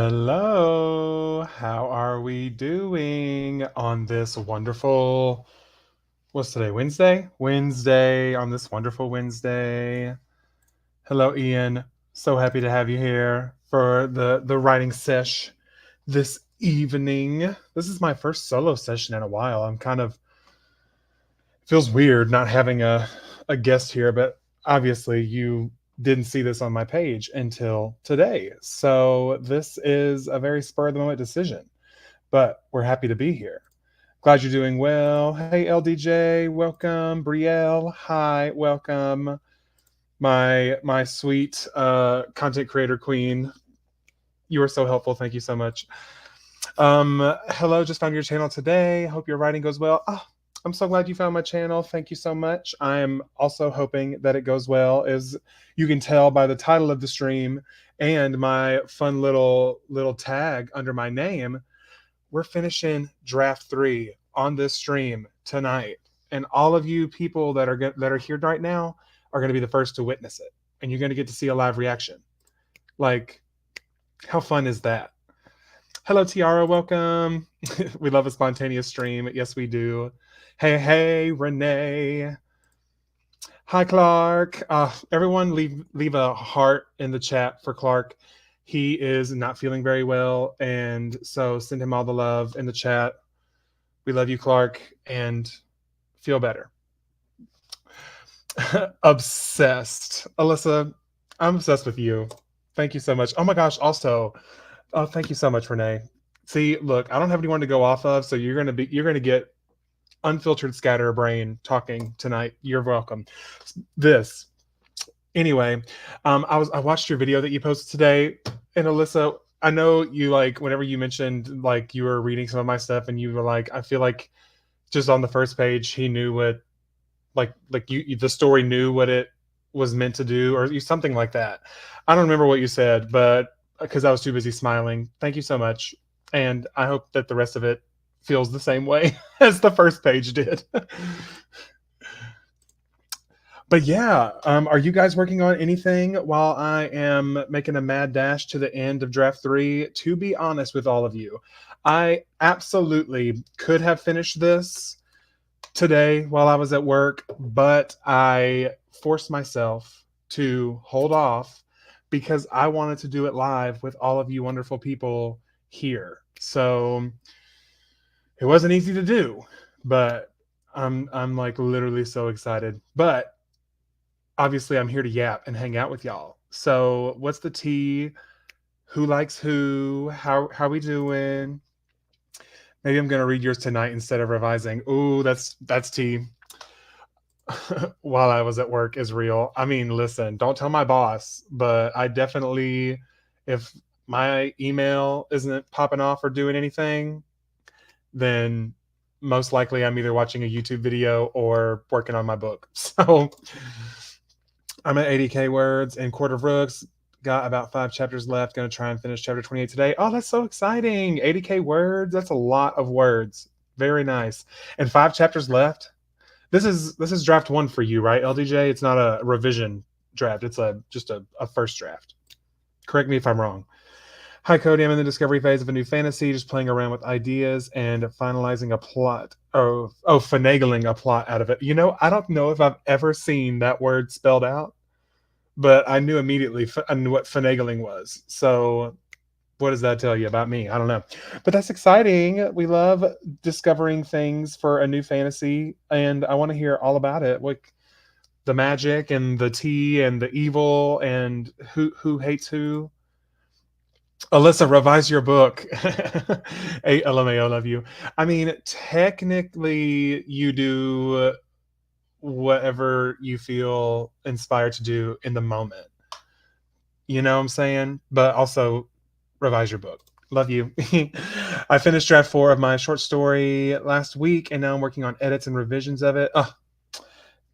Hello, how are we doing on this wonderful, what's today, Wednesday? Wednesday, on this wonderful Wednesday. Hello, Ian. So happy to have you here for the writing sesh this evening. This is my first solo session in a while. I'm kind of feels weird not having a guest here, but obviously you didn't see this on my page until today. So this is a very spur of the moment decision, but we're happy to be here. Glad you're doing well. Hey LDJ, welcome. Brielle, hi, welcome. My sweet content creator queen. You were so helpful. Thank you so much. Hello, just found your channel today. Hope your writing goes well. Oh, I'm so glad you found my channel. Thank you so much. I'm also hoping that it goes well. As you can tell by the title of the stream and my fun little tag under my name, we're finishing draft 3 on this stream tonight. And all of you people that are here right now are going to be the first to witness it. And you're going to get to see a live reaction. Like, how fun is that? Hello, Tiara. Welcome. We love a spontaneous stream. Yes, we do. Hey, Renee. Hi, Clark. Everyone, leave a heart in the chat for Clark. He is not feeling very well, and so send him all the love in the chat. We love you, Clark, and feel better. Obsessed. Alyssa, I'm obsessed with you. Thank you so much. Oh my gosh, also, thank you so much, Renee. See, look, I don't have anyone to go off of, so you're gonna get unfiltered scatterbrain talking tonight. You're welcome. This anyway, I watched your video that you posted today, and Alyssa, I know you, like, whenever you mentioned like you were reading some of my stuff and you were like, I feel like just on the first page he knew what, like you the story knew what it was meant to do, or something like that. I don't remember what you said, but because I was too busy smiling. Thank you so much, and I hope that the rest of it feels the same way as the first page did. But yeah, are you guys working on anything while I am making a mad dash to the end of draft 3? To be honest with all of you, I absolutely could have finished this today while I was at work, but I forced myself to hold off because I wanted to do it live with all of you wonderful people here. So it wasn't easy to do, but I'm like literally so excited. But obviously I'm here to yap and hang out with y'all. So what's the tea? Who likes who? How we doing? Maybe I'm gonna read yours tonight instead of revising. Ooh, that's tea. While I was at work is real. I mean, listen, don't tell my boss, but I definitely, if my email isn't popping off or doing anything, then most likely I'm either watching a YouTube video or working on my book. So I'm at 80k words and Court of Rooks. Got about 5 chapters left. Going to try and finish chapter 28 today. Oh, that's so exciting. 80k words. That's a lot of words. Very nice. And 5 chapters left. This is draft 1 for you, right, LDJ? It's not a revision draft. It's just a first draft. Correct me if I'm wrong. Hi, Cody. I'm in the discovery phase of a new fantasy, just playing around with ideas and finalizing a plot. Finagling a plot out of it. You know, I don't know if I've ever seen that word spelled out, but I knew immediately I knew what finagling was. So what does that tell you about me? I don't know. But that's exciting. We love discovering things for a new fantasy, and I want to hear all about it. Like the magic and the tea and the evil and who hates who. Alyssa, revise your book. Hey, LMAO, love you. I mean, technically, you do whatever you feel inspired to do in the moment. You know what I'm saying? But also, revise your book. Love you. I finished draft 4 of my short story last week, and now I'm working on edits and revisions of it. Oh,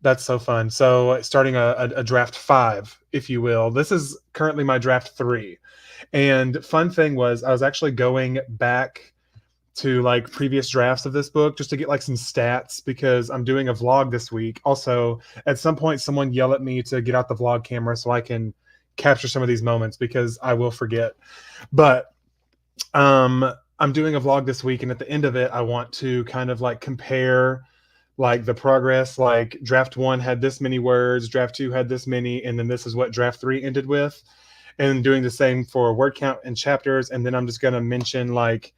that's so fun. So starting a draft 5, if you will. This is currently my draft 3. And fun thing was, I was actually going back to like previous drafts of this book just to get like some stats because I'm doing a vlog this week. Also, at some point, someone yell at me to get out the vlog camera so I can capture some of these moments because I will forget. But I'm doing a vlog this week, and at the end of it, I want to kind of like compare like the progress. Like draft one had this many words, draft two had this many, and then this is what draft three ended with. And doing the same for word count and chapters. And then I'm just gonna mention like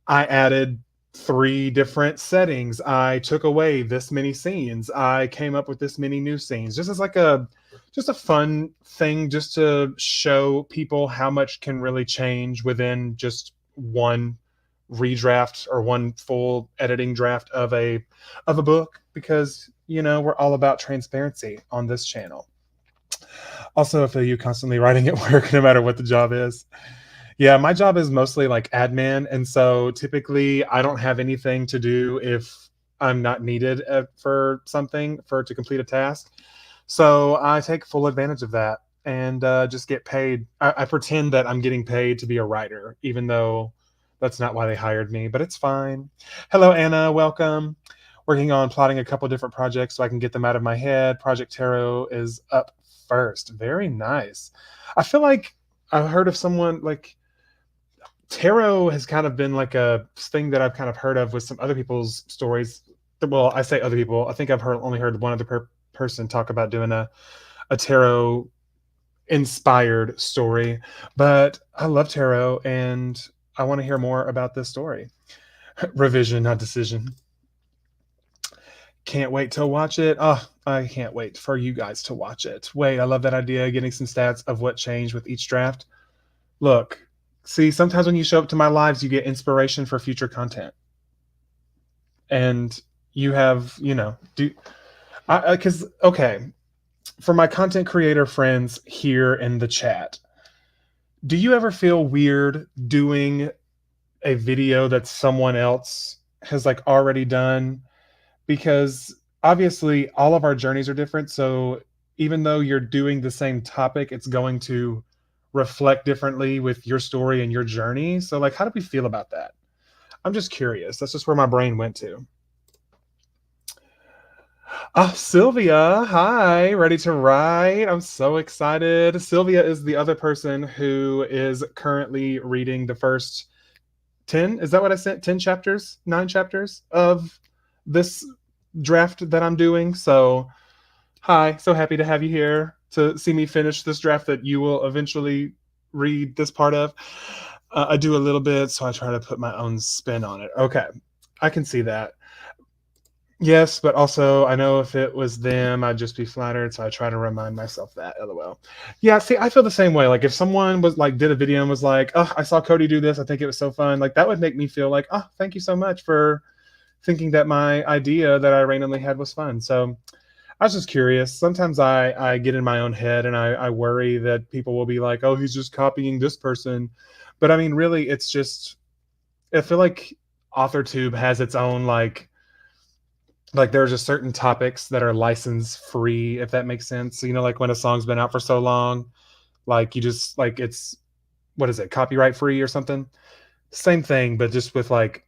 I added three different settings. I took away this many scenes. I came up with this many new scenes. Just as like a just a fun thing just to show people how much can really change within just one redraft or one full editing draft of a book, because you know we're all about transparency on this channel. Also, I feel you constantly writing at work no matter what the job is. Yeah, my job is mostly like admin, and so typically I don't have anything to do if I'm not needed for something for to complete a task. So I take full advantage of that and just get paid. I pretend that I'm getting paid to be a writer, even though that's not why they hired me, but it's fine. Hello, Anna. Welcome. Working on plotting a couple different projects so I can get them out of my head. Project Tarot is up first. Very nice. I feel like I've heard of someone like tarot has kind of been like a thing that I've kind of heard of with some other people's stories. Well, I say other people. I think I've only heard one other person talk about doing a tarot inspired story. But I love tarot and I want to hear more about this story. Revision, not decision. Can't wait to watch it. Oh, I can't wait for you guys to watch it. Wait, I love that idea. Getting some stats of what changed with each draft. Look, see, sometimes when you show up to my lives, you get inspiration for future content. And you have, you know, because, okay, for my content creator friends here in the chat, do you ever feel weird doing a video that someone else has like already done? Because obviously all of our journeys are different. So even though you're doing the same topic, it's going to reflect differently with your story and your journey. So like, how do we feel about that? I'm just curious. That's just where my brain went to. Ah, Sylvia, hi, ready to write? I'm so excited. Sylvia is the other person who is currently reading the first 10. Is that what I said? 10 chapters, 9 chapters of this draft that I'm doing. So, hi, so happy to have you here to see me finish this draft that you will eventually read this part of. I do a little bit, so I try to put my own spin on it. Okay, I can see that. Yes, but also I know if it was them, I'd just be flattered. So I try to remind myself that. LOL. Yeah, see, I feel the same way. Like if someone was like did a video and was like, "Oh, I saw Cody do this. I think it was so fun." Like that would make me feel like, "Oh, thank you so much for thinking that my idea that I randomly had was fun." So I was just curious. Sometimes I get in my own head and I worry that people will be like, "Oh, he's just copying this person," but I mean, really, it's just I feel like AuthorTube has its own like there's just certain topics that are license free, if that makes sense. You know, like when a song's been out for so long, like you just like it's what is it, copyright free or something? Same thing, but just with like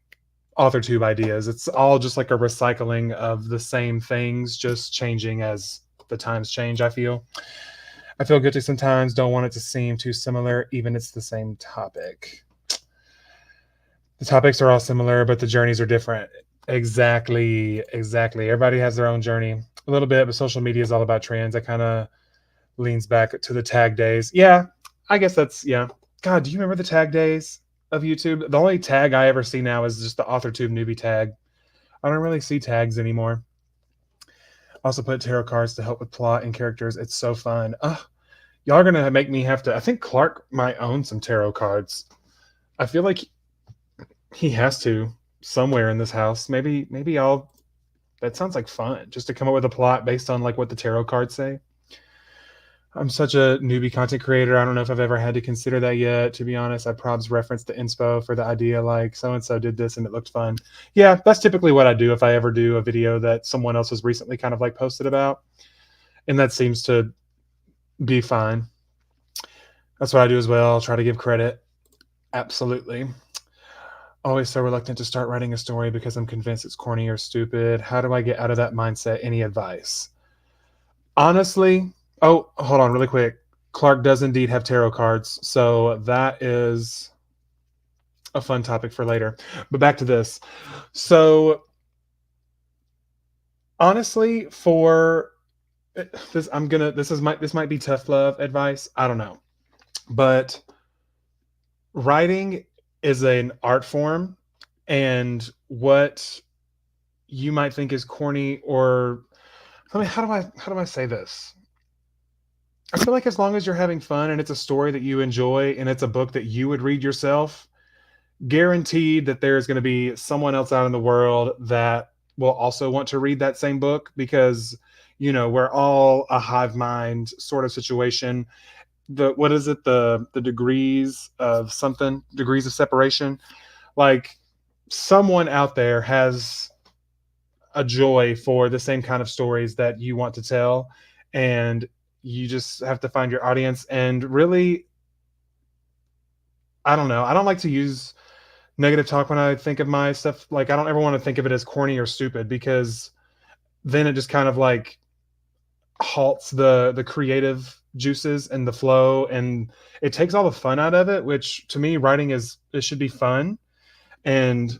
AuthorTube ideas. It's all just like a recycling of the same things, just changing as the times change, I feel guilty sometimes, don't want it to seem too similar, even it's the same topic. The topics are all similar, but the journeys are different. Exactly. Everybody has their own journey. A little bit, but social media is all about trends. That kind of leans back to the tag days. Yeah, I guess that's, yeah. God, do you remember the tag days of YouTube? The only tag I ever see now is just the AuthorTube newbie tag. I don't really see tags anymore. Also put tarot cards to help with plot and characters. It's so fun. Y'all are going to make me have to, I think Clark might own some tarot cards. I feel like he has to somewhere in this house. Maybe I'll, that sounds like fun, just to come up with a plot based on like what the tarot cards say. I'm such a newbie content creator. I don't know if I've ever had to consider that yet. To be honest, I probs referenced the inspo for the idea like so-and-so did this and it looked fun. Yeah, that's typically what I do if I ever do a video that someone else has recently kind of like posted about. And that seems to be fine. That's what I do as well. I'll try to give credit. Absolutely. Always so reluctant to start writing a story because I'm convinced it's corny or stupid. How do I get out of that mindset? Any advice? Honestly, oh, hold on really quick. Clark does indeed have tarot cards. So that is a fun topic for later. But back to this. So honestly, for this, this might be tough love advice. I don't know, but writing is an art form, and what you might think is corny, or I mean, how do I say this? I feel like as long as you're having fun and it's a story that you enjoy and it's a book that you would read yourself, guaranteed that there's going to be someone else out in the world that will also want to read that same book, because we're all a hive mind sort of situation. The what is it, the degrees of something, degrees of separation, like someone out there has a joy for the same kind of stories that you want to tell, and you just have to find your audience. And really, I don't know, I don't like to use negative talk when I think of my stuff. Like, I don't ever want to think of it as corny or stupid, because then it just kind of like halts the creative juices and the flow, and it takes all the fun out of it, which to me, writing is, it should be fun. And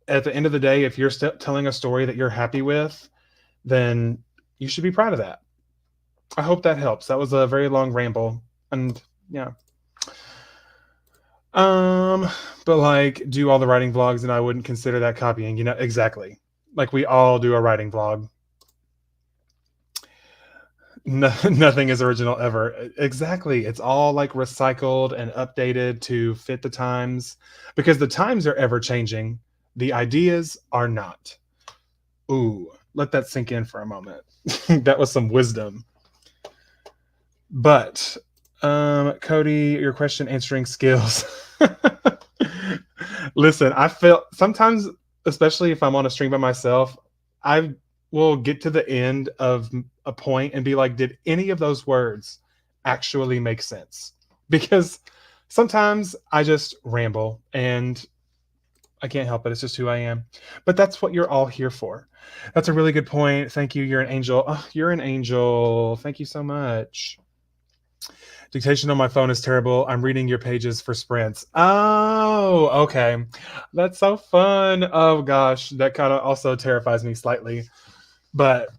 at the end of the day, if you're telling a story that you're happy with, then you should be proud of that. I hope that helps. That was a very long ramble. And yeah. Um, but like, do all the writing vlogs, and I wouldn't consider that copying, exactly. Like, we all do a writing vlog. No, nothing is original ever. Exactly. It's all like recycled and updated to fit the times, because the times are ever changing. The ideas are not. Ooh, let that sink in for a moment. That was some wisdom. But Cody, your question answering skills. Listen, I feel sometimes, especially if I'm on a stream by myself, I will get to the end of a point and be like, did any of those words actually make sense? Because sometimes I just ramble, and I can't help it. It's just who I am. But that's what you're all here for. That's a really good point. Thank you. You're an angel. Oh, you're an angel. Thank you so much. Dictation on my phone is terrible. I'm reading your pages for sprints. Oh, okay. That's so fun. Oh gosh, that kind of also terrifies me slightly. But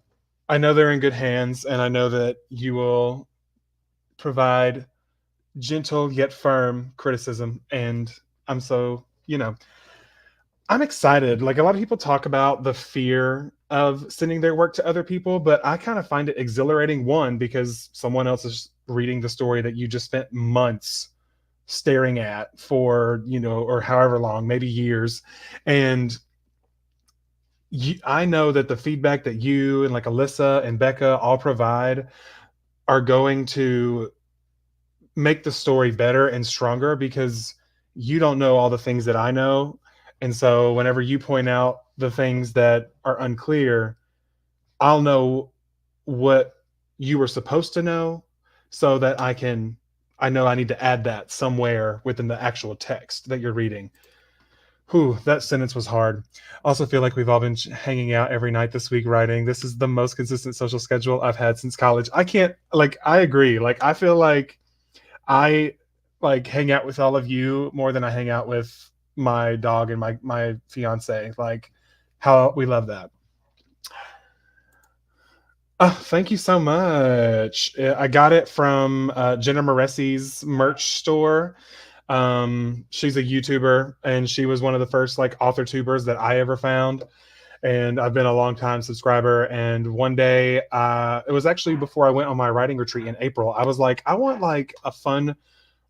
I know they're in good hands, and I know that you will provide gentle yet firm criticism. And I'm so, I'm excited. Like, a lot of people talk about the fear of sending their work to other people, but I kind of find it exhilarating. One, because someone else is reading the story that you just spent months staring at for, or however long, maybe years. And I know that the feedback that you and like Alyssa and Becca all provide are going to make the story better and stronger, because you don't know all the things that I know. And so whenever you point out the things that are unclear, I'll know what you were supposed to know, so that I know I need to add that somewhere within the actual text that you're reading. Whew, that sentence was hard. Also feel like we've all been hanging out every night this week writing. This is the most consistent social schedule I've had since college. I can't, like, I agree. Like, I feel like I like hang out with all of you more than I hang out with my dog and my fiance. Like, how we love that. Thank you so much. I got it from Jenna Moressi's merch store. She's a YouTuber, and she was one of the first like author tubers that I ever found. And I've been a long time subscriber. And one day, it was actually before I went on my writing retreat in April, I was like, I want like a fun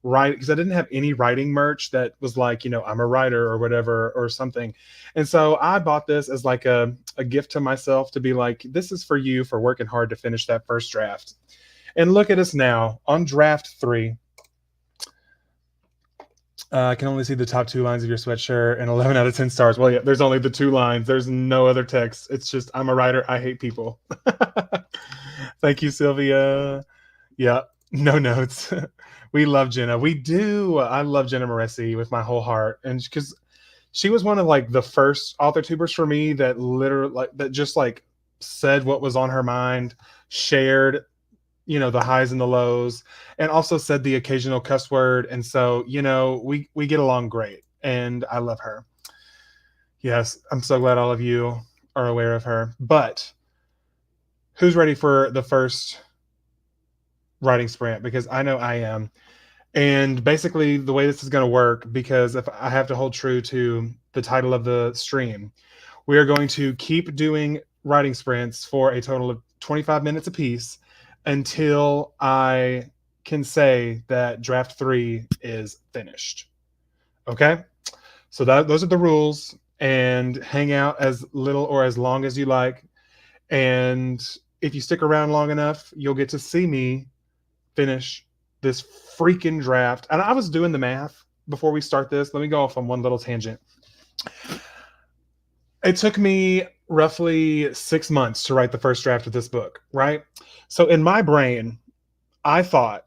write, because I didn't have any writing merch that was like, I'm a writer or whatever or something. And so I bought this as like a gift to myself, to be like, this is for you for working hard to finish that first draft. And look at us now on draft 3. I can only see the top 2 lines of your sweatshirt, and 11 out of 10 stars. Well, yeah, there's only the 2 lines. There's no other text. It's just, I'm a writer. I hate people. Thank you, Sylvia. Yeah, no notes. We love Jenna. We do. I love Jenna Moressi with my whole heart. And because she was one of like the first author tubers for me that literally like that just like said what was on her mind, shared the highs and the lows, and also said the occasional cuss word. And so we get along great. and I love her. Yes, I'm so glad all of you are aware of her. But who's ready for the first writing sprint? Because I know I am. And basically, the way this is going to work, because if I have to hold true to the title of the stream, we are going to keep doing writing sprints for a total of 25 minutes apiece until I can say that draft 3 is finished. Okay? So those are the rules, and hang out as little or as long as you like. And if you stick around long enough, you'll get to see me finish this freaking draft. And I was doing the math before we start this. Let me go off on one little tangent. It took me roughly 6 months to write the first draft of this book, right? So in my brain, I thought,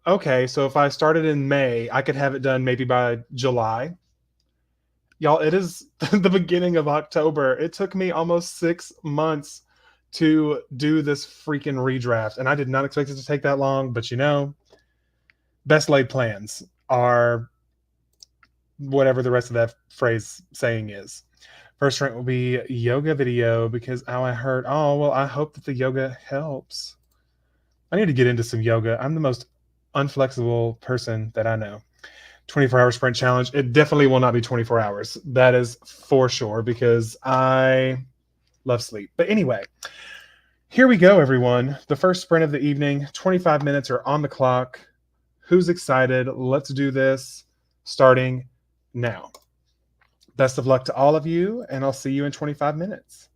okay, so if I started in May, I could have it done maybe by July. Y'all, it is the beginning of October. It took me almost 6 months to do this freaking redraft, and I did not expect it to take that long, but best laid plans are whatever the rest of that phrase saying is. First rank will be yoga video because I heard, well, I hope that the yoga helps. I need to get into some yoga. I'm the most unflexible person that I know. 24-hour sprint challenge. It definitely will not be 24 hours. That is for sure because I love sleep. But anyway, here we go, everyone. The first sprint of the evening. 25 minutes are on the clock. Who's excited? Let's do this starting now. Best of luck to all of you, and I'll see you in 25 minutes.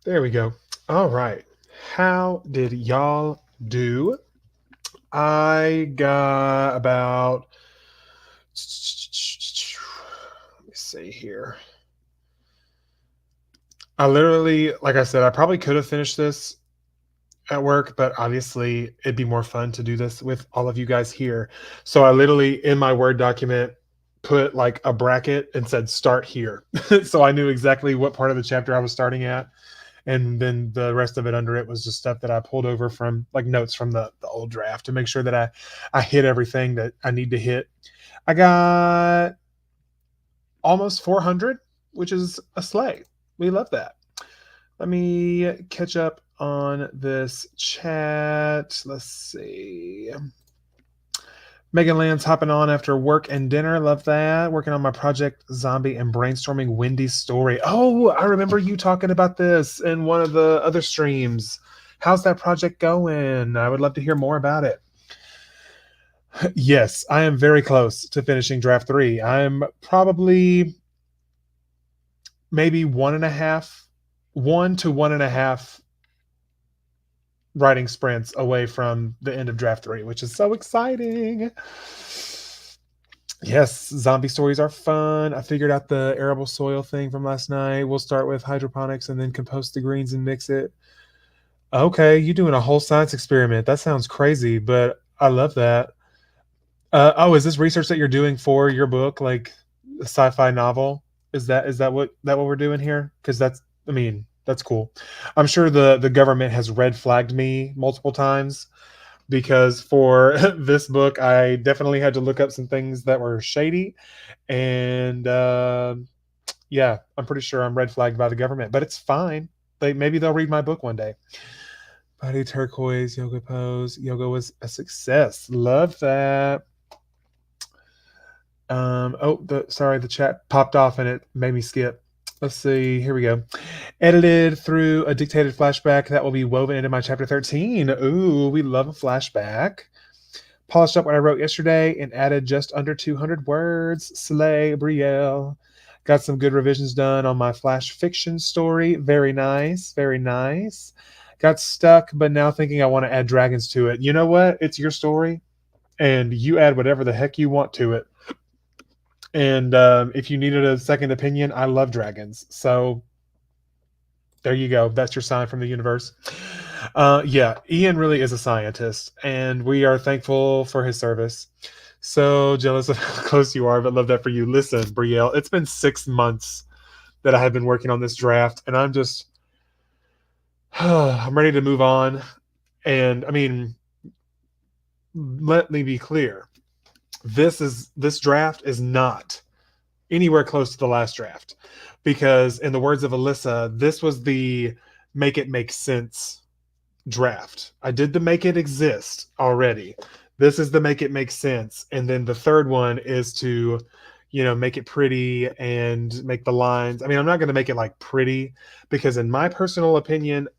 There we go. All right. How did y'all do? I got about, let me see here. I literally, like I said, I probably could have finished this at work, but obviously it'd be more fun to do this with all of you guys here. So I literally, in my Word document, put like a bracket and said start here. So I knew exactly what part of the chapter I was starting at. And then the rest of it under it was just stuff that I pulled over from like notes from the old draft to make sure that I hit everything that I need to hit. I got almost 400, which is a sleigh. We love that. Let me catch up on this chat. Let's see. Megan Land's hopping on after work and dinner. Love that. Working on my project Zombie and brainstorming Wendy's story. Oh, I remember you talking about this in one of the other streams. How's that project going? I would love to hear more about it. Yes, I am very close to finishing draft 3. I'm probably maybe 1 to 1.5 writing sprints away from the end of draft 3, which is so exciting. Yes, zombie stories are fun. I figured out the arable soil thing from last night. We'll start with hydroponics and then compost the greens and mix it. Okay, you doing a whole science experiment. That sounds crazy, but I love that. Oh, is this research that you're doing for your book, like a sci-fi novel? Is that what we're doing here? Because I mean, that's cool. I'm sure the government has red flagged me multiple times because for this book, I definitely had to look up some things that were shady, and yeah, I'm pretty sure I'm red flagged by the government, but it's fine. Maybe they'll read my book one day. Body turquoise yoga pose. Yoga was a success. Love that. Sorry, the chat popped off and it made me skip. Let's see. Here we go. Edited through a dictated flashback that will be woven into my chapter 13. Ooh, we love a flashback. Polished up what I wrote yesterday and added just under 200 words. Slay, Brielle. Got some good revisions done on my flash fiction story. Very nice. Very nice. Got stuck, but now thinking I want to add dragons to it. You know what? It's your story, and you add whatever the heck you want to it. And if you needed a second opinion, I love dragons. So there you go. That's your sign from the universe. Yeah, Ian really is a scientist, and we are thankful for his service. So jealous of how close you are, but love that for you. Listen, Brielle, it's been 6 months that I have been working on this draft, and I'm just, I'm ready to move on. And I mean, let me be clear. This draft is not anywhere close to the last draft because in the words of Alyssa, this was the make it make sense draft. I did the make it exist already. This is the make it make sense. And then the third one is to, make it pretty and make the lines. I mean, I'm not going to make it like pretty because in my personal opinion,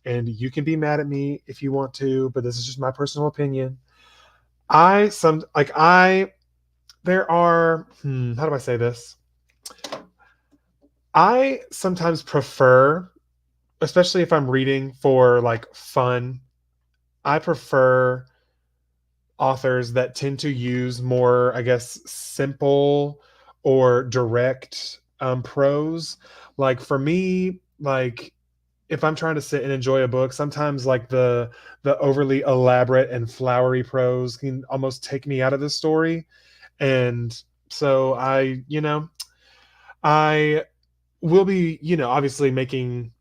and you can be mad at me if you want to, but this is just my personal opinion. There are, how do I say this? I sometimes prefer, especially if I'm reading for like fun, I prefer authors that tend to use more, I guess, simple or direct prose. Like for me, like if I'm trying to sit and enjoy a book, sometimes like the overly elaborate and flowery prose can almost take me out of the story. And so I will be, obviously making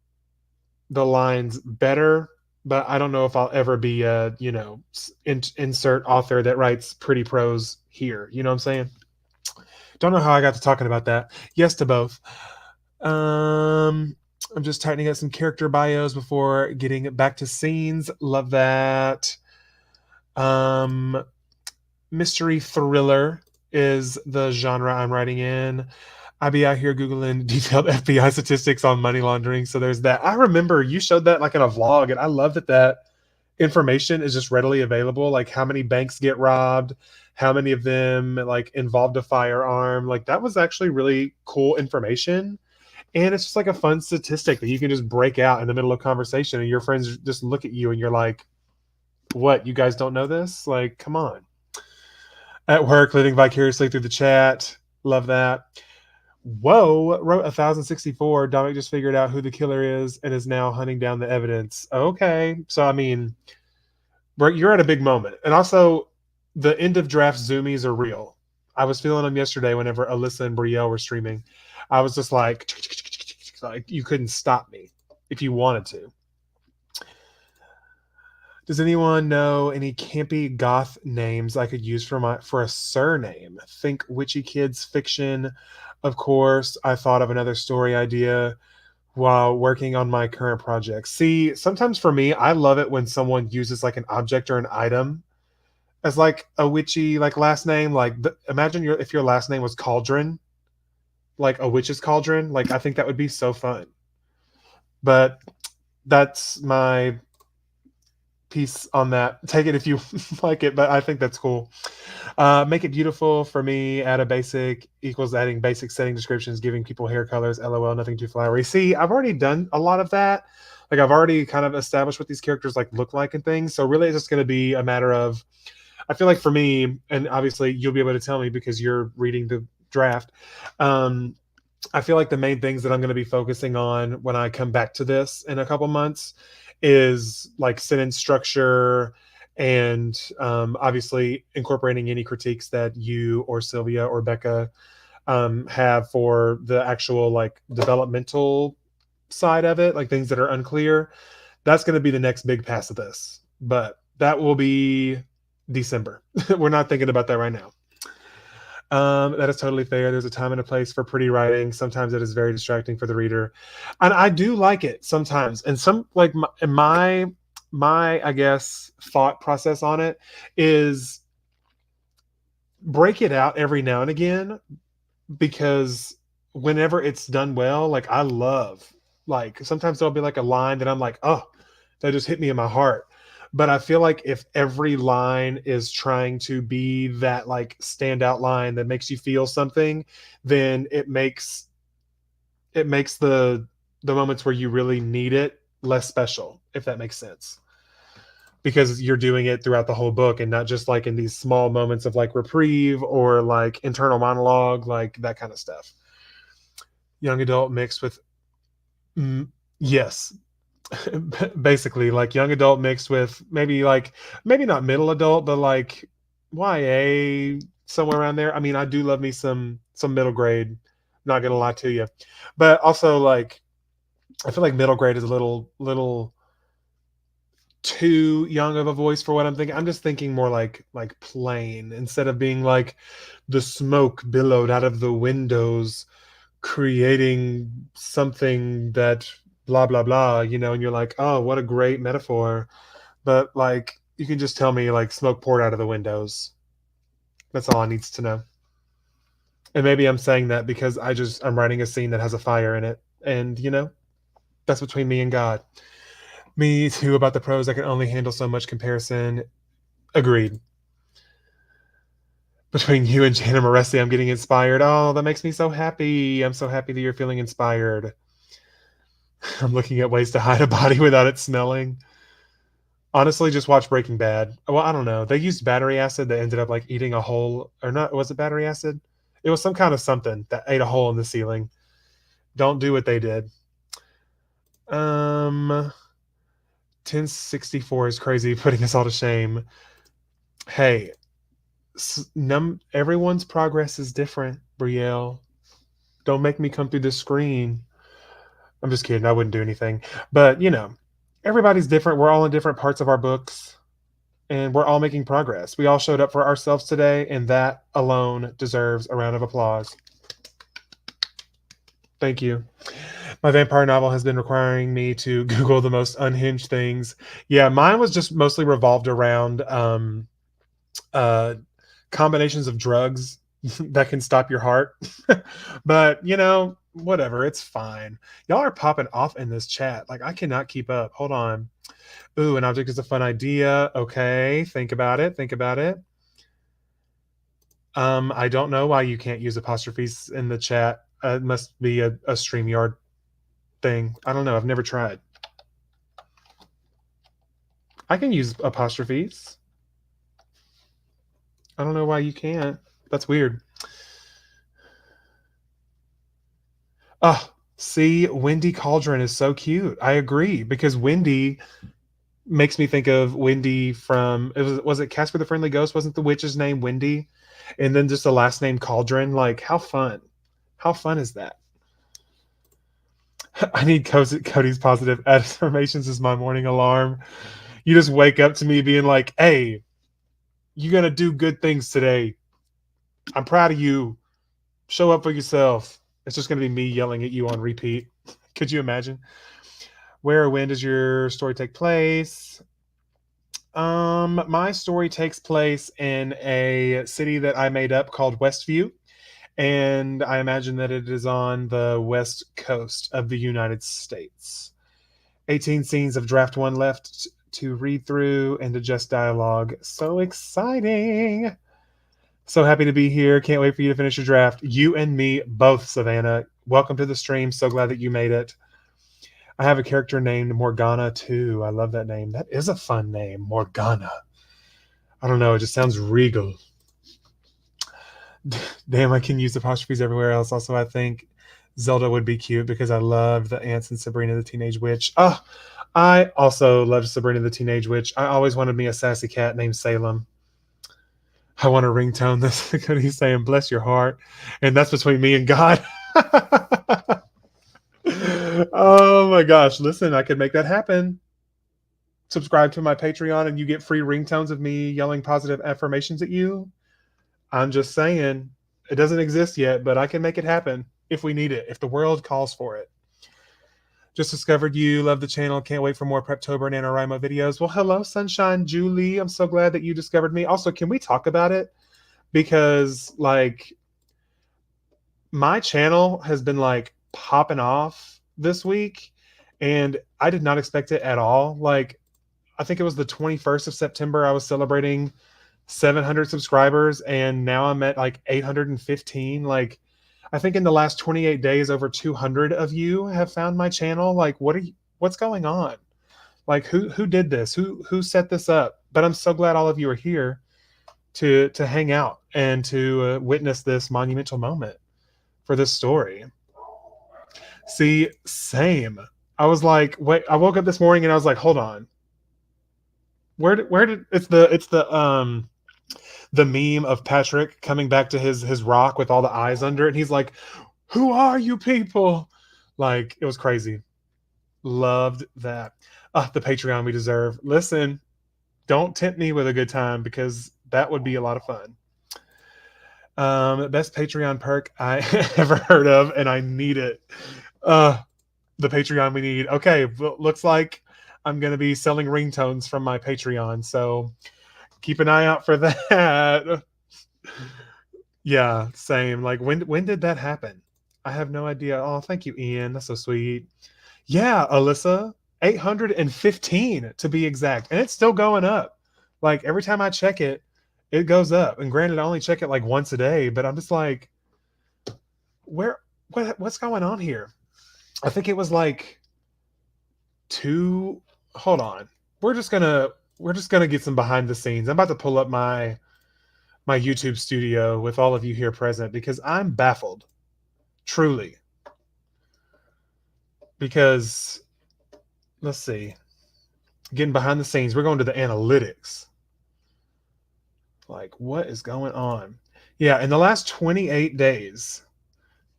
the lines better, but I don't know if I'll ever be a, insert author that writes pretty prose here. You know what I'm saying? Don't know how I got to talking about that. Yes to both. I'm just tightening up some character bios before getting back to scenes. Love that. Um, Mystery thriller is the genre I'm writing in. I be out here Googling detailed FBI statistics on money laundering. So there's that. I remember you showed that like in a vlog, and I love that information is just readily available. Like how many banks get robbed, how many of them like involved a firearm. Like that was actually really cool information. And it's just like a fun statistic that you can just break out in the middle of conversation and your friends just look at you and you're like, what, you guys don't know this? Like, come on. At work, living vicariously through the chat. Love that. Whoa, wrote 1064. Dominic just figured out who the killer is and is now hunting down the evidence. Okay. So, I mean, you're at a big moment. And also, the end of draft zoomies are real. I was feeling them yesterday whenever Alyssa and Brielle were streaming. I was just like you couldn't stop me if you wanted to. Does anyone know any campy goth names I could use for a surname? Think Witchy Kids fiction. Of course, I thought of another story idea while working on my current project. See, sometimes for me, I love it when someone uses like an object or an item as like a witchy like last name. Like imagine if your last name was Cauldron, like a witch's cauldron. Like I think that would be so fun. But that's my piece on that. Take it if you like it, but I think that's cool. Make it beautiful for me. Add a basic equals adding basic setting descriptions, giving people hair colors. LOL, nothing too flowery. See, I've already done a lot of that. Like I've already kind of established what these characters like look like and things. So really, it's just going to be a matter of. I feel like for me, and obviously you'll be able to tell me because you're reading the draft. I feel like the main things that I'm going to be focusing on when I come back to this in a couple months is like sentence structure and obviously incorporating any critiques that you or Sylvia or Becca have for the actual like developmental side of it, like things that are unclear. That's going to be the next big pass of this, but that will be December. We're not thinking about that right now. That is totally fair. There's a time and a place for pretty writing. Sometimes it is very distracting for the reader, and I do like it sometimes. And some like my I guess thought process on it is break it out every now and again because whenever it's done well, like I love like sometimes there'll be like a line that I'm like, oh, that just hit me in my heart. But I feel like if every line is trying to be that like standout line that makes you feel something, then it makes the moments where you really need it less special, if that makes sense. Because you're doing it throughout the whole book and not just like in these small moments of like reprieve or like internal monologue, like that kind of stuff. Young adult mixed with yes, basically like young adult mixed with maybe not middle adult but like YA somewhere around there. I mean, I do love me some middle grade, not gonna lie to you, but also like I feel like middle grade is a little too young of a voice for what I'm thinking. I'm just thinking more like plain instead of being like the smoke billowed out of the windows creating something that blah blah blah, and you're like, oh, what a great metaphor. But like you can just tell me like smoke poured out of the windows. That's all I needs to know. And maybe I'm saying that because I'm writing a scene that has a fire in it, and that's between me and God. Me too. About the prose, I can only handle so much comparison. Agreed. Between you and Jana Moresi, I'm getting inspired. Oh, that makes me so happy. I'm so happy that you're feeling inspired. I'm looking at ways to hide a body without it smelling. Honestly, just watch Breaking Bad. Well, I don't know. They used battery acid that ended up like eating a hole, or not? Was it battery acid? It was some kind of something that ate a hole in the ceiling. Don't do what they did. 1064 is crazy, putting us all to shame. Hey, everyone's progress is different, Brielle. Don't make me come through this screen. I'm just kidding. I wouldn't do anything. But, everybody's different. We're all in different parts of our books, and we're all making progress. We all showed up for ourselves today, and that alone deserves a round of applause. Thank you. My vampire novel has been requiring me to Google the most unhinged things. Yeah, mine was just mostly revolved around combinations of drugs that can stop your heart. But, whatever, it's fine. Y'all are popping off in this chat. Like, I cannot keep up. Hold on. Ooh, an object is a fun idea. Okay, think about it. Think about it. I don't know why you can't use apostrophes in the chat. It must be a StreamYard thing. I don't know. I've never tried. I can use apostrophes. I don't know why you can't. That's weird. Oh, see, Wendy Cauldron is so cute. I agree because Wendy makes me think of Wendy from was it Casper the Friendly Ghost? Wasn't the witch's name Wendy? And then just the last name Cauldron. Like how fun. How fun is that? I need Cody's positive affirmations as my morning alarm. You just wake up to me being like, hey, you're going to do good things today. I'm proud of you. Show up for yourself. It's just going to be me yelling at you on repeat. Could you imagine? Where or when does your story take place? My story takes place in a city that I made up called Westview, and I imagine that it is on the west coast of the United States. 18 scenes of draft one left to read through and adjust dialogue. So exciting! So happy to be here. Can't wait for you to finish your draft. You and me both, Savannah. Welcome to the stream. So glad that you made it. I have a character named Morgana too. I love that name. That is a fun name, Morgana. I don't know. It just sounds regal. Damn, I can use apostrophes everywhere else. Also, I think Zelda would be cute because I love the ants in Sabrina the Teenage Witch. Oh, I also loved Sabrina the Teenage Witch. I always wanted me a sassy cat named Salem. I want a ringtone this because he's saying, bless your heart. And that's between me and God. Oh my gosh. Listen, I could make that happen. Subscribe to my Patreon and you get free ringtones of me yelling positive affirmations at you. I'm just saying, it doesn't exist yet, but I can make it happen if we need it, if the world calls for it. Just discovered you. Love the channel. Can't wait for more Preptober and NaNoWriMo videos. Well, hello, Sunshine Julie. I'm so glad that you discovered me. Also, can we talk about it? Because, like, my channel has been, like, popping off this week, and I did not expect it at all. Like, I think it was the 21st of September. I was celebrating 700 subscribers, and now I'm at, like, 815. Like, I think in the last 28 days, over 200 of you have found my channel. Like, what's going on? Like, who did this? Who set this up? But I'm so glad all of you are here to hang out and to witness this monumental moment for this story. See, same. I was like, wait. I woke up this morning and I was like, hold on. Where did it's the meme of Patrick coming back to his rock with all the eyes under it, and he's like, who are you people? Like, it was crazy. Loved that. The Patreon we deserve. Listen, don't tempt me with a good time because that would be a lot of fun. Best Patreon perk I ever heard of, and I need it. The Patreon we need. Okay, well, looks like I'm going to be selling ringtones from my Patreon, so keep an eye out for that. Yeah, same. Like, when did that happen? I have no idea. Oh, thank you, Ian. That's so sweet. Yeah, Alyssa, 815 to be exact. And it's still going up. Like, every time I check it, it goes up. And granted, I only check it like once a day, but I'm just like, what's going on here? I think it was like hold on. We're just gonna get some behind the scenes. I'm about to pull up my YouTube studio with all of you here present because I'm baffled. Truly. Because let's see. Getting behind the scenes, we're going to the analytics. Like, what is going on? Yeah, in the last 28 days,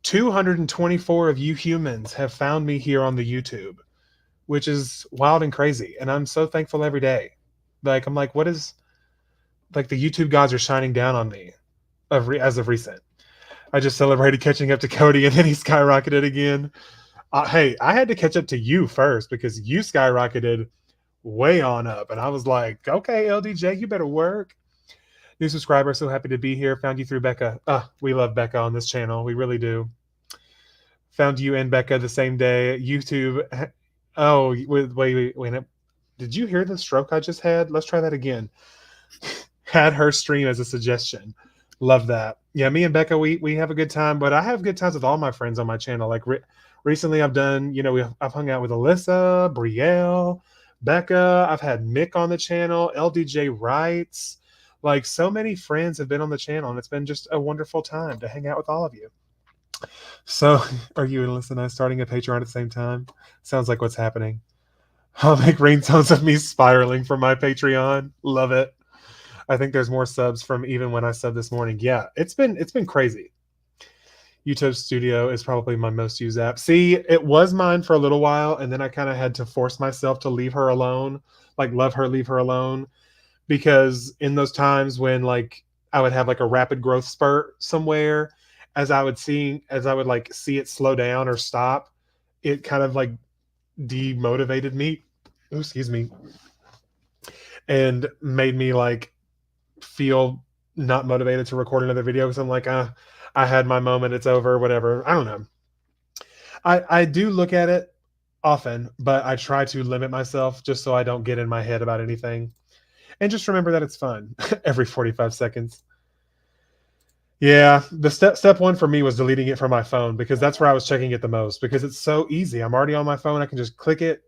224 of you humans have found me here on the YouTube, which is wild and crazy. And I'm so thankful every day. Like, I'm like, what is, like, the YouTube gods are shining down on me as of recent. I just celebrated catching up to Cody, and then he skyrocketed again. Hey, I had to catch up to you first because you skyrocketed way on up. And I was like, okay, LDJ, you better work. New subscriber, so happy to be here. Found you through Becca. We love Becca on this channel. We really do. Found you and Becca the same day. YouTube. Oh, wait. Did you hear the stroke I just had? Let's try that again. Had her stream as a suggestion. Love that. Yeah, me and Becca, we have a good time, but I have good times with all my friends on my channel. Like recently, I've done, I've hung out with Alyssa, Brielle, Becca. I've had Mick on the channel, LDJ Wrights. Like so many friends have been on the channel, and it's been just a wonderful time to hang out with all of you. So, are you and Alyssa and I starting a Patreon at the same time? Sounds like what's happening. I'll make ringtones of me spiraling from my Patreon. Love it. I think there's more subs from even when I subbed this morning. Yeah, it's been crazy. YouTube Studio is probably my most used app. See, it was mine for a little while, and then I kind of had to force myself to leave her alone, like love her, leave her alone, because in those times when like I would have like a rapid growth spurt somewhere, as I would like see it slow down or stop, it kind of like demotivated me. Ooh, excuse me, and made me like feel not motivated to record another video because I'm like, I had my moment, it's over, whatever. I don't know. I do look at it often, but I try to limit myself just so I don't get in my head about anything. And just remember that it's fun every 45 seconds. Yeah, the step one for me was deleting it from my phone because that's where I was checking it the most because it's so easy. I'm already on my phone. I can just click it,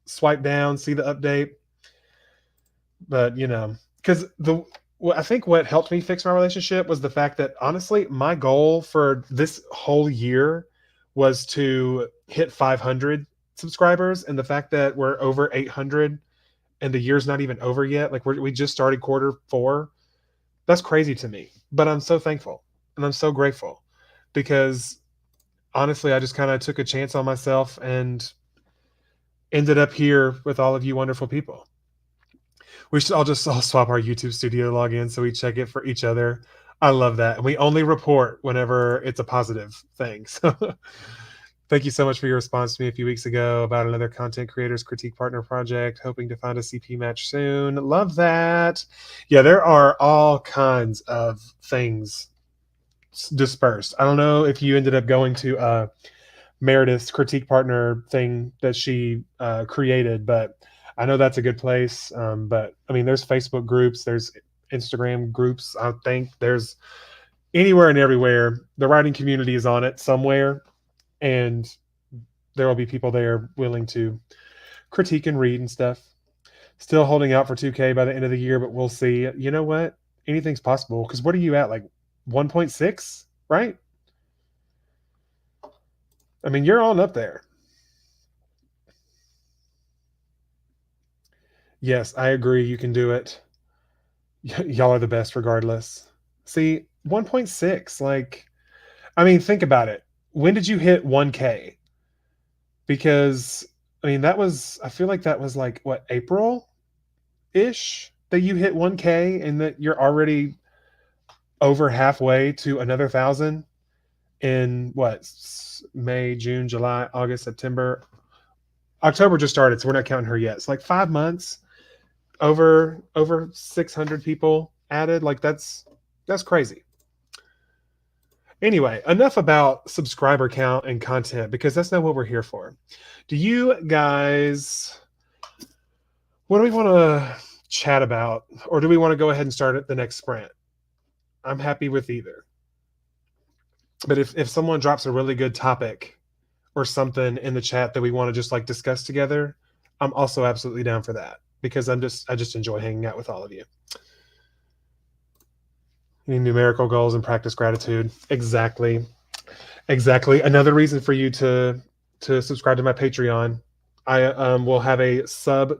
swipe down, see the update. But because I think what helped me fix my relationship was the fact that honestly, my goal for this whole year was to hit 500 subscribers, and the fact that we're over 800 and the year's not even over yet, like we just started quarter 4, that's crazy to me. But I'm so thankful and I'm so grateful because honestly, I just kind of took a chance on myself and ended up here with all of you wonderful people. I'll swap our YouTube studio login so we check it for each other. I love that. And we only report whenever it's a positive thing. So thank you so much for your response to me a few weeks ago about another content creators critique partner project. Hoping to find a CP match soon. Love that. Yeah, there are all kinds of things dispersed. I don't know if you ended up going to Meredith's critique partner thing that she created, but I know that's a good place. But I mean, there's Facebook groups, there's Instagram groups. I think there's anywhere and everywhere. The writing community is on it somewhere, and there will be people there willing to critique and read and stuff. Still holding out for 2K by the end of the year, but we'll see. You know what? Anything's possible. Because what are you at? Like 1.6, right? I mean, you're on up there. Yes, I agree. You can do it. Y'all are the best regardless. See, 1.6, like, I mean, think about it. When did you hit 1K? Because, I mean, I feel like that was like, what, April ish that you hit 1K and that you're already over halfway to another 1,000 in what, May, June, July, August, September. October just started, so we're not counting her yet. It's like 5 months. Over 600 people added. Like that's crazy. Anyway, enough about subscriber count and content because that's not what we're here for. Do you guys, what do we want to chat about, or do we want to go ahead and start at the next sprint? I'm happy with either. But if someone drops a really good topic or something in the chat that we want to just like discuss together, I'm also absolutely down for that because I just enjoy hanging out with all of you. Any numerical goals and practice gratitude. Exactly. Another reason for you to subscribe to my Patreon. I will have a sub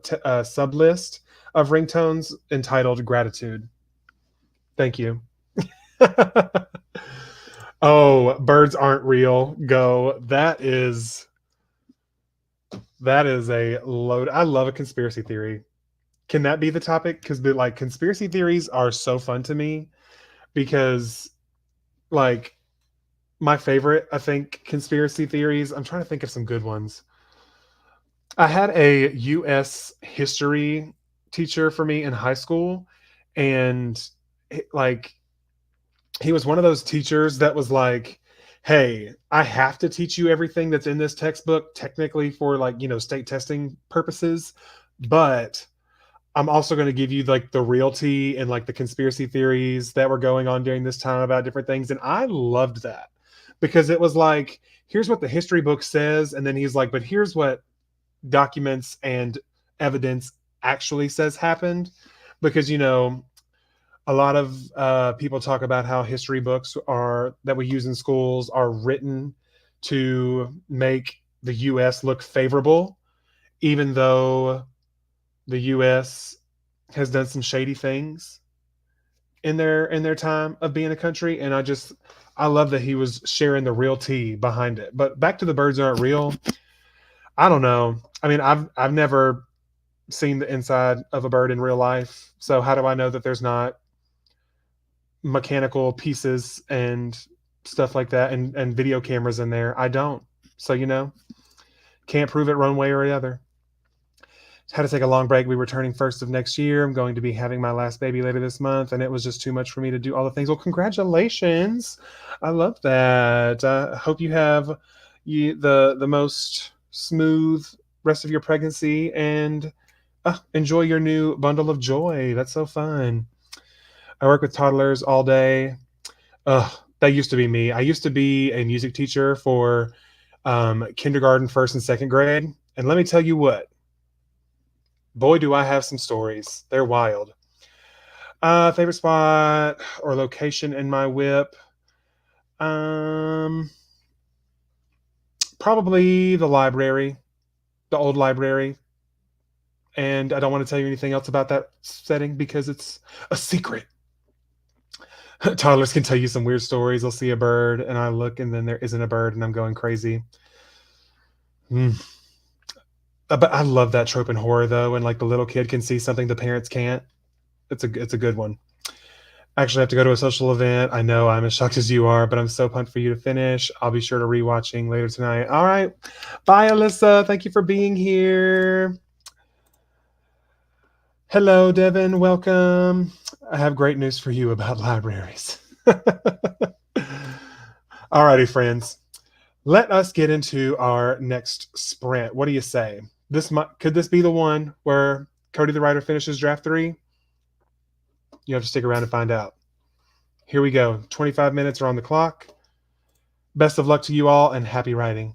list of ringtones entitled gratitude. Thank you. Oh, birds aren't real. Go. That is a load. I love a conspiracy theory. Can that be the topic? Because the like conspiracy theories are so fun to me because like my favorite, I think, conspiracy theories. I'm trying to think of some good ones. I had a US history teacher for me in high school, and like he was one of those teachers that was like, hey, I have to teach you everything that's in this textbook technically for like, state testing purposes, but I'm also going to give you like the realty and like the conspiracy theories that were going on during this time about different things. And I loved that because it was like, here's what the history book says. And then he's like, but here's what documents and evidence actually says happened. Because, a lot of people talk about how history books are that we use in schools are written to make the US look favorable, even though the US has done some shady things in their time of being a country. And I love that he was sharing the real tea behind it. But back to the birds aren't real. I don't know. I mean, I've never seen the inside of a bird in real life. So how do I know that there's not mechanical pieces and stuff like that and video cameras in there? I don't. So, can't prove it one way or the other. Had to take a long break. We were turning first of next year. I'm going to be having my last baby later this month, and it was just too much for me to do all the things. Well, congratulations! I love that. I hope you have the most smooth rest of your pregnancy and enjoy your new bundle of joy. That's so fun. I work with toddlers all day. That used to be me. I used to be a music teacher for kindergarten, first and second grade, and let me tell you what, boy, do I have some stories. They're wild. Favorite spot or location in my whip? Um, Probably the library, the old library. And I don't want to tell you anything else about that setting because it's a secret. Toddlers can tell you some weird stories. They'll see a bird, and I look, and then there isn't a bird, and I'm going crazy. Mm. But I love that trope in horror, though, and like the little kid can see something the parents can't. It's a good one. I actually have to go to a social event. I know I'm as shocked as you are, but I'm so pumped for you to finish. I'll be sure to rewatching later tonight. All right. Bye, Alyssa. Thank you for being here. Hello, Devin. Welcome. I have great news for you about libraries. All righty, friends. Let us get into our next sprint. What do you say? Could this be the one where Cody the writer finishes draft 3? You have to stick around and find out. Here we go. 25 minutes are on the clock. Best of luck to you all and happy writing.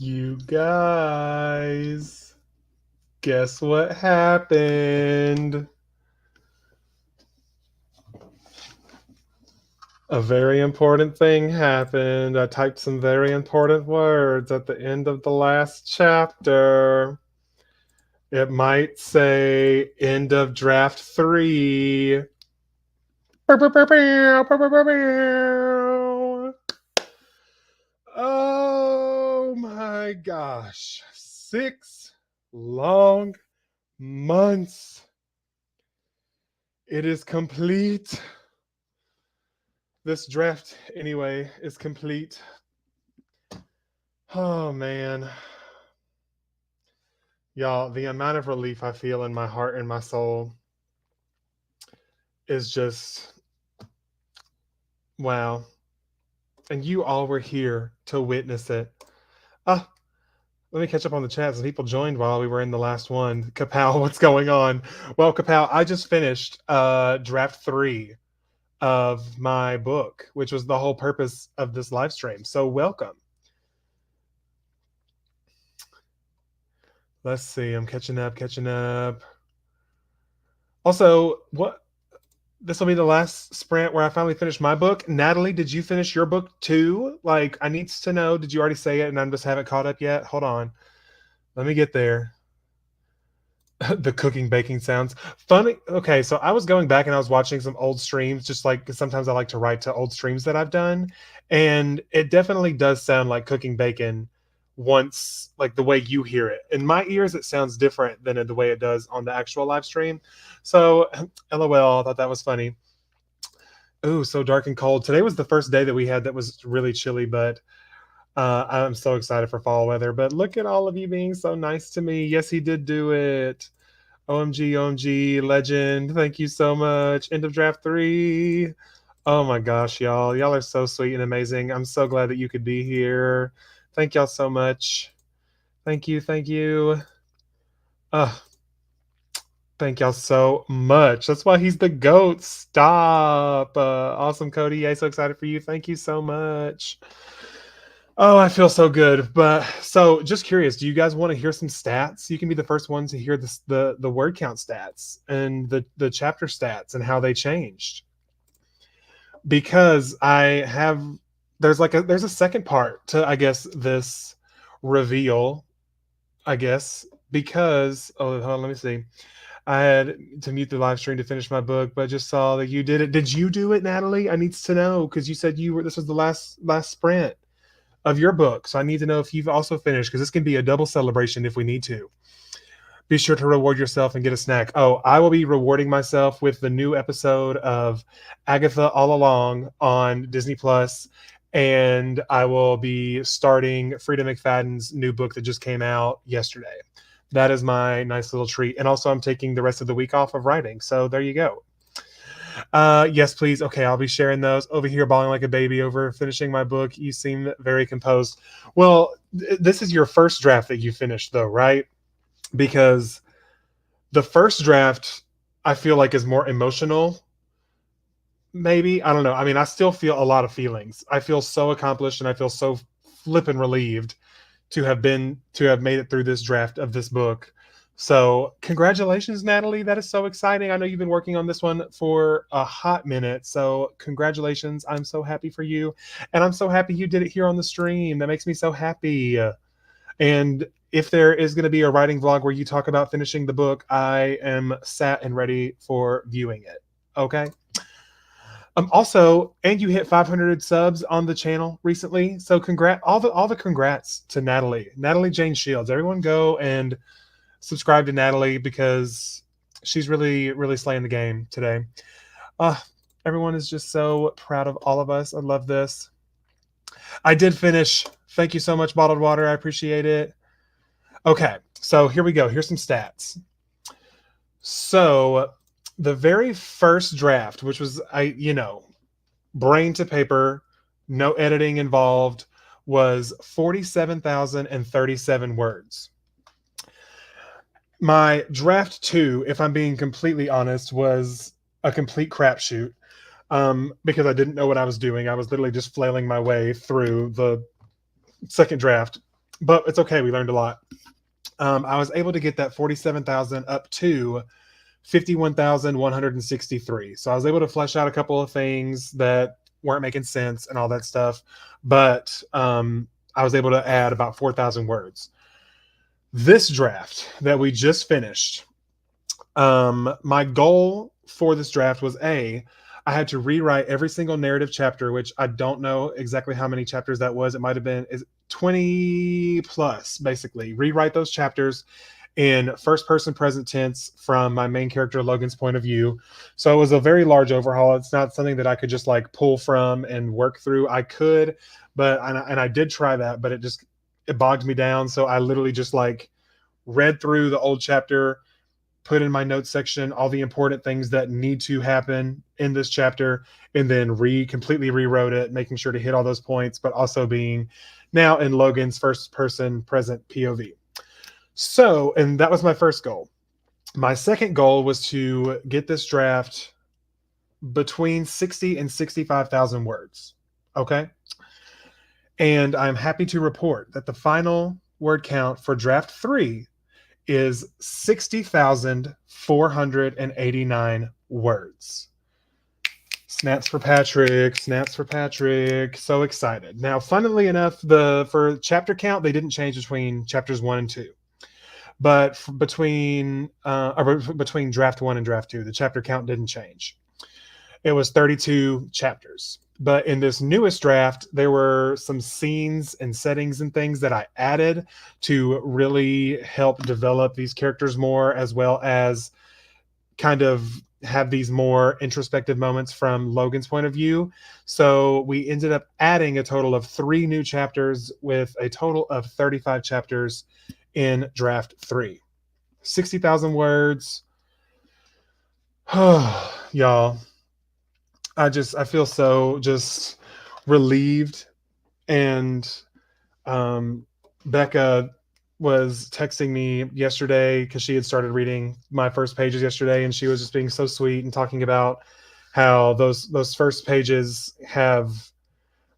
You guys, guess what happened? A very important thing happened. I typed some very important words at the end of the last chapter. It might say end of draft 3. Oh my gosh. 6 long months. It is complete. This draft, anyway, is complete. Oh man. Y'all, the amount of relief I feel in my heart and my soul is just wow. And you all were here to witness it. Ah, let me catch up on the chat. Some people joined while we were in the last one. Kapow, what's going on? Well, Kapow, I just finished draft 3 of my book, which was the whole purpose of this live stream. So welcome. Let's see. I'm catching up. Also, this will be the last sprint where I finally finish my book. Natalie, did you finish your book too? Like, I need to know, did you already say it and I just haven't caught up yet? Hold on. Let me get there. The cooking baking sounds funny. Okay, so I was going back and I was watching some old streams, just like 'cause sometimes I like to write to old streams that I've done, and it definitely does sound like cooking bacon once, like the way you hear it. In my ears it sounds different than the way it does on the actual live stream. So lol, I thought that was funny. Ooh, so dark and cold. Today was the first day that we had that was really chilly, but I'm so excited for fall weather. But look at all of you being so nice to me. Yes, he did do it. OMG, OMG, legend. Thank you so much. End of draft 3. Oh my gosh, y'all. Y'all are so sweet and amazing. I'm so glad that you could be here. Thank y'all so much. Thank you. Thank you. Thank y'all so much. That's why he's the GOAT. Stop. Awesome, Cody. Yay, so excited for you. Thank you so much. Oh, I feel so good. But so just curious, do you guys want to hear some stats? You can be the first one to hear the word count stats and the chapter stats and how they changed. Because there's a second part to, I guess, this reveal, I guess, because hold on, let me see. I had to mute the live stream to finish my book, but just saw that you did it. Did you do it, Natalie? I need to know because you said this was the last sprint of your book. So I need to know if you've also finished, because this can be a double celebration if we need to. Be sure to reward yourself and get a snack. Oh, I will be rewarding myself with the new episode of Agatha All Along on Disney Plus, and I will be starting Frida McFadden's new book that just came out yesterday. That is my nice little treat. And also I'm taking the rest of the week off of writing. So there you go. Yes, please. Okay, I'll be sharing those. Over here, bawling like a baby over finishing my book. You seem very composed. Well, this is your first draft that you finished, though, right? Because the first draft, I feel like, is more emotional. Maybe. I don't know. I mean, I still feel a lot of feelings. I feel so accomplished and I feel so flippin' relieved to have made it through this draft of this book. So congratulations, Natalie. That is so exciting. I know you've been working on this one for a hot minute. So congratulations. I'm so happy for you. And I'm so happy you did it here on the stream. That makes me so happy. And if there is going to be a writing vlog where you talk about finishing the book, I am sat and ready for viewing it. Okay. Also, and you hit 500 subs on the channel recently. So all the congrats to Natalie Jane Shields. Everyone go and subscribe to Natalie because she's really, really slaying the game today. Everyone is just so proud of all of us. I love this. I did finish. Thank you so much, Bottled Water. I appreciate it. Okay, so here we go. Here's some stats. So the very first draft, which was, brain to paper, no editing involved, was 47,037 words. My draft 2, if I'm being completely honest, was a complete crapshoot because I didn't know what I was doing. I was literally just flailing my way through the second draft. but it's okay. We learned a lot. I was able to get that 47,000 up to 51,163. So I was able to flesh out a couple of things that weren't making sense and all that stuff. But I was able to add about 4,000 words. This draft that we just finished, my goal for this draft was I had to rewrite every single narrative chapter, which I don't know exactly how many chapters that was. It might have been 20 plus, basically. Rewrite those chapters in first person present tense from my main character Logan's point of view. So it was a very large overhaul. It's not something that I could just like pull from and work through. I could, but and I did try that, but it bogged me down. So I literally just like read through the old chapter, put in my notes section all the important things that need to happen in this chapter, and then completely rewrote it, making sure to hit all those points, but also being now in Logan's first person present POV. So, and that was my first goal. My second goal was to get this draft between 60 and 65,000 words. Okay. And I'm happy to report that the final word count for draft 3 is 60,489 words. Snaps for Patrick. Snaps for Patrick. So excited. Now, funnily enough, for chapter count, they didn't change between chapters 1 and 2. But between draft 1 and draft 2, the chapter count didn't change. It was 32 chapters. But in this newest draft, there were some scenes and settings and things that I added to really help develop these characters more, as well as kind of have these more introspective moments from Logan's point of view. So we ended up adding a total of 3 new chapters with a total of 35 chapters in draft 3. 60,000 words. Y'all, I feel so just relieved. And Becca was texting me yesterday because she had started reading my first pages yesterday, and she was just being so sweet and talking about how those first pages have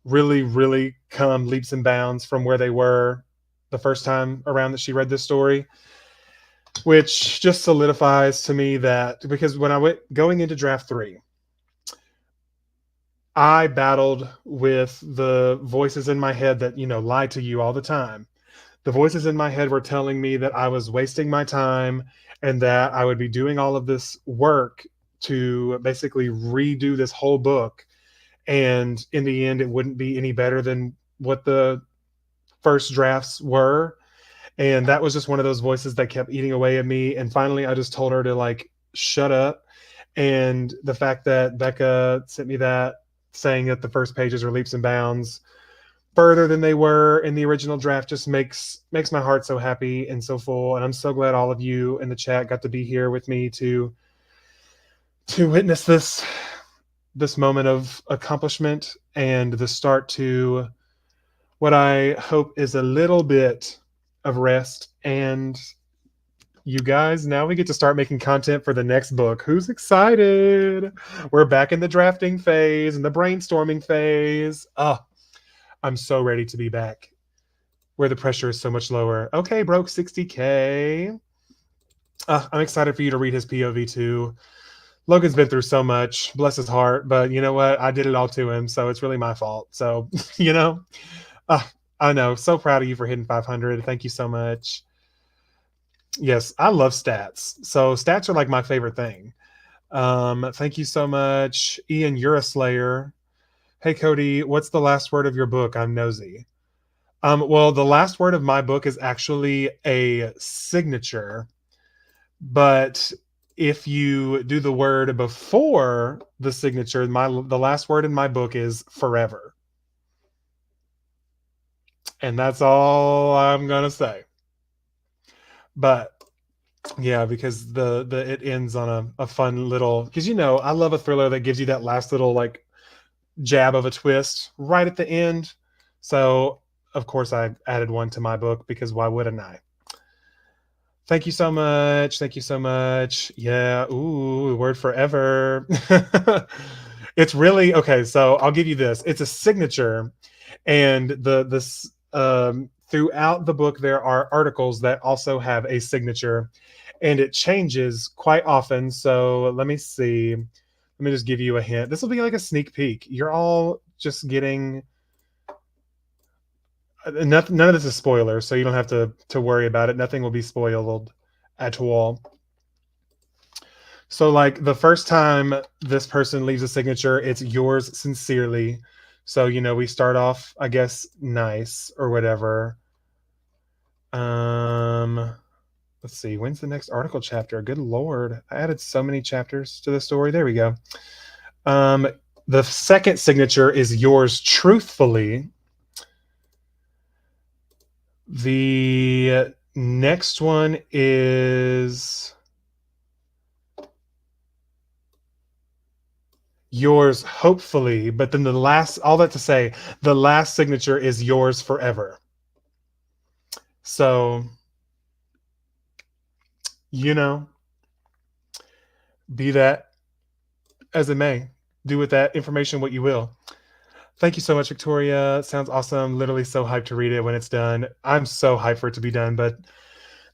really, really come leaps and bounds from where they were the first time around that she read this story, which just solidifies to me that, because when I went going into draft 3, I battled with the voices in my head that, lie to you all the time. The voices in my head were telling me that I was wasting my time and that I would be doing all of this work to basically redo this whole book. And in the end, it wouldn't be any better than what the first drafts were. And that was just one of those voices that kept eating away at me. And finally, I just told her to like, shut up. And the fact that Becca sent me that saying that the first pages are leaps and bounds further than they were in the original draft just makes my heart so happy and so full. And I'm so glad all of you in the chat got to be here with me to witness this moment of accomplishment and the start to what I hope is a little bit of rest. And you guys, now we get to start making content for the next book. Who's excited? We're back in the drafting phase and the brainstorming phase. I'm so ready to be back where the pressure is so much lower. Okay, broke 60K. I'm excited for you to read his POV too. Logan's been through so much, bless his heart, but you know what? I did it all to him, so it's really my fault. So, I know. So proud of you for hitting 500. Thank you so much. Yes, I love stats. So stats are like my favorite thing. Thank you so much. Ian, you're a slayer. Hey, Cody, what's the last word of your book? I'm nosy. Well, the last word of my book is actually a signature, but if you do the word before the signature, the last word in my book is forever. And that's all I'm going to say. But yeah, because it ends on a fun little, because I love a thriller that gives you that last little like jab of a twist right at the end. So of course I added one to my book, because why wouldn't I? Thank you so much. Thank you so much. Yeah. Ooh, word forever. It's really okay. So I'll give you this. It's a signature, and this throughout the book, there are articles that also have a signature, and it changes quite often. So let me see. Let me just give you a hint. This will be like a sneak peek. You're all just getting none of this is spoiler, so you don't have to worry about it. Nothing will be spoiled at all. So like the first time this person leaves a signature, it's yours sincerely. So we start off, I guess, nice or whatever. Um let's see, when's the next article chapter? Good lord, I added so many chapters to the story. There we go. Um the second signature is yours truthfully. The next one is yours hopefully, but then all that to say, the last signature is yours forever. So, you know, be that as it may, do with that information what you will. Thank you so much, Victoria. Sounds awesome. Literally so hyped to read it when it's done. I'm so hyped for it to be done, but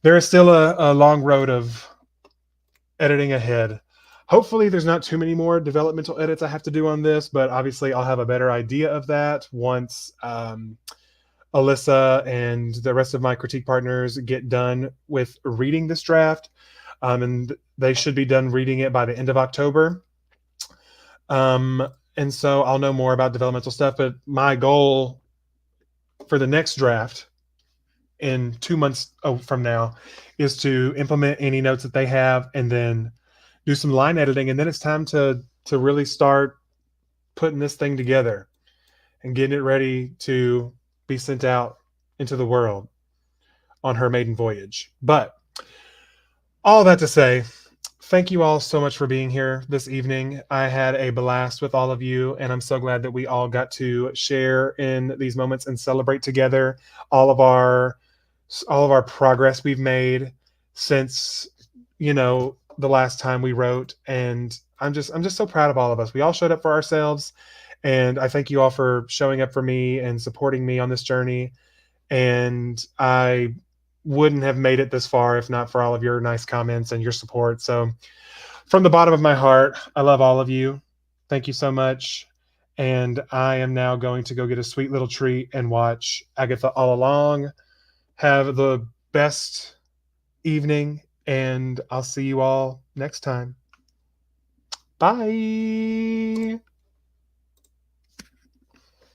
there is still a long road of editing ahead. Hopefully, there's not too many more developmental edits I have to do on this, but obviously, I'll have a better idea of that once Alyssa and the rest of my critique partners get done with reading this draft. And they should be done reading it by the end of October. And so I'll know more about developmental stuff. But my goal for the next draft in 2 months from now is to implement any notes that they have and then do some line editing. And then it's time to really start putting this thing together and getting it ready to be sent out into the world on her maiden voyage. But all that to say, thank you all so much for being here this evening. I had a blast with all of you, and I'm so glad that we all got to share in these moments and celebrate together all of our progress we've made since the last time we wrote. And I'm just so proud of all of us. We all showed up for ourselves, and I thank you all for showing up for me and supporting me on this journey. And I wouldn't have made it this far if not for all of your nice comments and your support. So from the bottom of my heart, I love all of you. Thank you so much. And I am now going to go get a sweet little treat and watch Agatha All Along. Have the best evening, and I'll see you all next time. Bye.